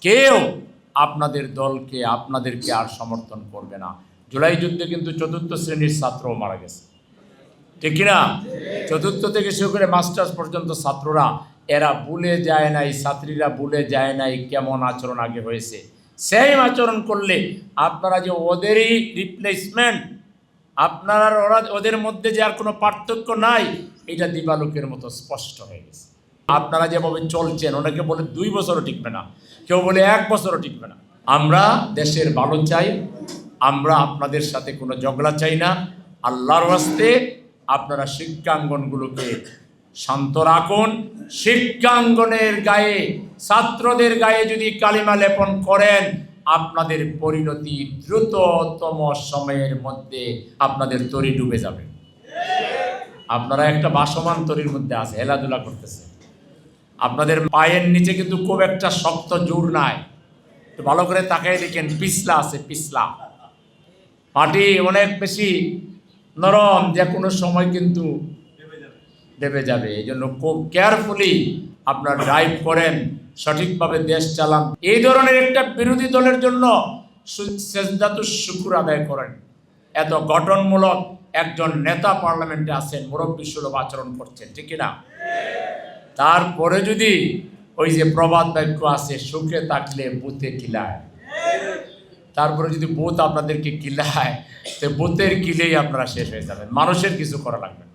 কেউ আপনাদের দলকে আপনাদেরকে আর সমর্থন করবে না। জুলাই যুদ্ধে কিন্তু চতুর্থ শ্রেণীর ছাত্রও মারা গেছে, ঠিক কিনা? চতুর্থ থেকে শুরু করে মাস্টার্স পর্যন্ত ছাত্ররা এরা ভুলে যায় নাই, ছাত্রীরা ভুলে যায় নাই কেমন আচরণ আগে হয়েছে। সেম আচরণ করলে আপনারা যে ওদেরই রিপ্লেসমেন্ট, আপনারা ওদের মধ্যে যে আর কোনো পার্থক্য নাই, এটা দিবালোকের মতো স্পষ্ট হয়ে গেছে। আপনারা যেভাবে চলছেন, ওনাকে বলে 2 বছরও টিকবে না, কেউ বলে 1 বছরও টিকবে না। আমরা দেশের ভালো চাই, আমরা আপনাদের সাথে কোনো ঝগড়া চাই না। আল্লাহর ওয়াস্তে আপনারা শিক্ষাঙ্গনগুলোকে শান্ত রাখুন। শিক্ষাঙ্গনের গায়ে, ছাত্রদের গায়ে যদি কালিমা লেপন করেন, আপনাদের পরিণতি দ্রুততম সময়ের মধ্যে আপনাদের তরি ডুবে যাবে। আপনারা একটা ভাসমান তরির মধ্যে আছে, হেলাধুলা করতেছে। আপনাদের পায়ের নিচে কিন্তু খুব একটা শক্ত জোর নাই, তো ভালো করে তাকাই দেখেন, পিছলা আছে, পিছলা মাটি অনেক বেশি নরম, যে কোনো সময় কিন্তু ডেবে যাবে। এই জন্য খুব কেয়ারফুলি আপনার ড্রাইভ করেন, সঠিকভাবে দেশ চালান। এই ধরনের একটা বিরোধী দলের জন্য সেজদাতুশ শুকর আদায় করেন। এত গঠনমূলক একজন নেতা পার্লামেন্টে আছেন, মুরব্বী সুলভ আচরণ করছেন, ঠিক না? তারপরে যদি ওই যে প্রবাদ বাক্য আছে, সুখে থাকলে বুতে কিলায়, তারপরে যদি বুথ আপনাদেরকে কিলায়, তো বুথের কিলেই আপনারা শেষ হয়ে যাবেন, মানুষের কিছু করা লাগবে না।